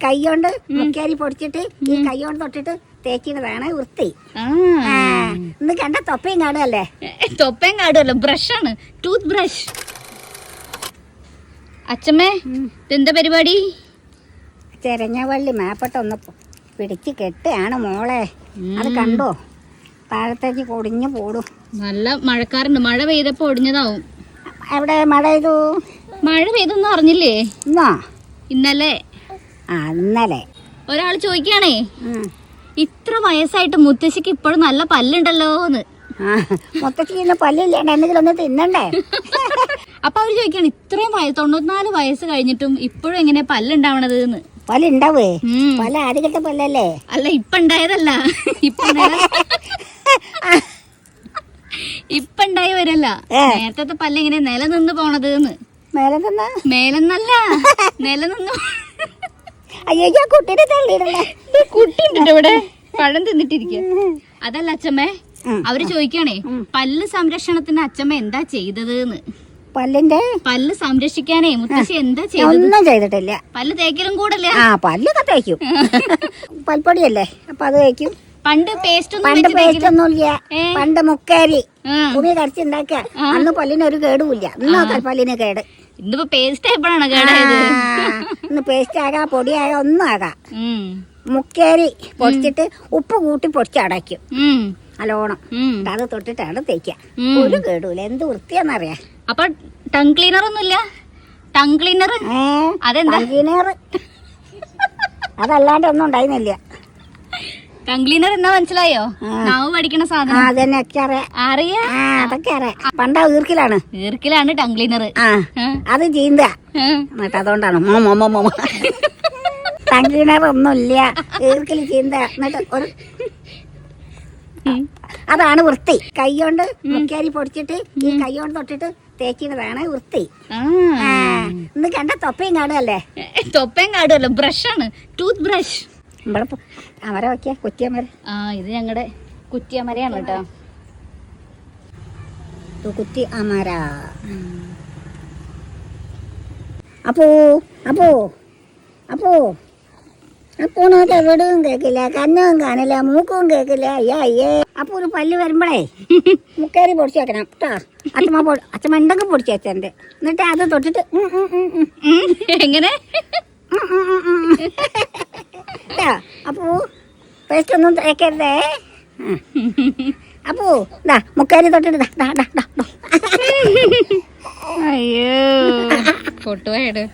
കൈ കൊണ്ട് മുക്കേരി പൊടിച്ചിട്ട് ഈ കൈ കൊണ്ട് തൊട്ടിട്ട് തേക്കുന്നതാണ് വൃത്തി. ഇന്ന് കണ്ട തൊപ്പയും കാടുമല്ലേ? തൊപ്പയും കാടുമല്ല, ബ്രഷാണ്, ടൂത്ത് ബ്രഷ്. അച്ഛമ്മേ, എന്താ പരിപാടി? ചെരഞ്ഞവള്ളി മേപ്പെട്ടൊന്ന് പിടിച്ച് കെട്ടുകയാണ് മോളെ. അത് കണ്ടോ? താഴത്തേക്ക് പൊടിഞ്ഞു പോടും. നല്ല മഴക്കാറുണ്ട്, മഴ പെയ്തപ്പോ ഒടിഞ്ഞതാവും. എവിടെ മഴ പെയ്തു? മഴ പെയ്തൊന്നും അറിഞ്ഞില്ലേ? ഇന്നോ? ഇന്നലെ. ഇന്നലെ ഒരാൾ ചോദിക്കാണേ, ഇത്ര വയസ്സായിട്ട് മുത്തശ്ശിക്ക് ഇപ്പോഴും നല്ല പല്ലുണ്ടല്ലോന്ന്. മുത്തശ്ശിന്ന് പല്ലില്ലാണ്ട് എന്തെങ്കിലും ഒന്ന് തിന്നണ്ടേ? അപ്പൊ അവര് ചോദിക്കാണ്, ഇത്രയും 94 വയസ്സ് കഴിഞ്ഞിട്ടും ഇപ്പോഴും എങ്ങനെ പല്ലുണ്ടാവണത്? പല്ലുണ്ടാവേ? പല ആദ്യത്തെ പല്ലല്ലേ? അല്ല, ഇപ്പൊ ഉണ്ടായതല്ല, ഇപ്പൊ ഉണ്ടായവരല്ല. നേരത്തെ പല്ല് എങ്ങനെ നിലനിന്ന് പോണത്? മേലെന്നല്ല, നിലനിന്ന്. അയ്യോ, കുട്ടീനെ തള്ളിയിടല്ലേ? കുട്ടിയുണ്ട് ഇവിടെ, പഴം തിന്നിട്ടിരിക്കുക. അതല്ല അച്ഛമ്മേ, അവര് ചോദിക്കാണേ, പല്ല് സംരക്ഷണത്തിന് അച്ഛമ്മ എന്താ ചെയ്തത്? പല്ല് സംരക്ഷിക്കാനേ മുത്തശ്ശി എന്താ ചെയ്തത്? ഒന്നും ചെയ്തിട്ടില്ല. പല്ല് തേക്കലും കൂടല്ലേ? പല്ലൊക്കെ തേക്കും. പൽപ്പൊടിയല്ലേ, അപ്പൊ അത് തേക്കും. പണ്ട് പേസ്റ്റ് ഒന്നുമില്ല. പണ്ട് മുക്കേരി തുണി കടിച്ചുണ്ടാക്കുക. അന്ന് പല്ലിനൊരു കേടുമില്ല. ഇന്നോ പല്ലിന് കേട്. ഇന്നിപ്പോ പേസ്റ്റ് എപ്പോഴാണ് കേടായത്? ഇന്ന് പേസ്റ്റ് ആകാം, പൊടിയാകാം, ഒന്നും ആകാം. മുക്കേരി പൊടിച്ചിട്ട് ഉപ്പ് കൂട്ടി പൊടിച്ചടയ്ക്കും നല്ലോണം. അത് തൊട്ടിട്ടാണ് തേക്കുക. ഒരു കേടുമില്ല. എന്ത് വൃത്തിയാന്നറിയാ. അപ്പൊ ടങ് ക്ലീനർ ഒന്നുമില്ല? ടങ് ക്ലീനർ അതെന്താ? ക്ലീനർ അതല്ലാണ്ട് ഒന്നും ഉണ്ടായിരുന്നില്ല. ടങ് ക്ലീനർ എന്നാ മനസ്സിലായോ? നാവ് പഠിക്കണ സാധനം. അതന്നെ അറിയാ. അതൊക്കെ അറിയാം. പണ്ടാ ഈർക്കിലാണ് ടങ് ക്ലീനർ. അത് ചീന്ത എന്നിട്ട് അതുകൊണ്ടാണ് ടങ് ക്ലീനർ ഒന്നുമില്ല. ഈർക്കിൽ ചീന്ത എന്നിട്ട് ഒരു അതാണ് വൃത്തി. കൈ കൊണ്ട് മുക്കേരി പൊടിച്ചിട്ട് ഈ കൈ കൊണ്ട് തൊട്ടിട്ട് തേക്കുന്നതാണ് വൃത്തി. ഇന്ന് കണ്ട തൊപ്പയും കാടുമല്ലേ? തൊപ്പയും കാടുമല്ല, ബ്രഷാണ്, ടൂത്ത് ബ്രഷ്. ഇവിടെ അമര വയ്ക്ക, കുറ്റിയമര. ഇത് ഞങ്ങളുടെ കുറ്റിയമരയാണ് കേട്ടോ. കുറ്റി അമര. അപ്പോ അപ്പോ അപ്പോ അപ്പോണത് എവിടെയും കേക്കില്ല, കണ്ണും കാണില്ല, മൂക്കും കേക്കില്ല. അയ്യേ. അപ്പൊ ഒരു പല്ല് വരുമ്പോഴേ മുക്കേരി പൊടിച്ച് വെക്കണം കേട്ടോ. അച്ഛമ്മ ഉണ്ടെങ്കിൽ പൊടിച്ച് വെച്ചെന്റെ. എന്നിട്ട് അത് തൊട്ടിട്ട് എങ്ങനെ അപ്പോ പേസ്റ്റ് ഒന്നും തേക്കരുതേ. അപ്പോ ഇതാ മുക്കേരി തൊട്ടിട്ട് അയ്യോ പൊട്ടുപോയത്.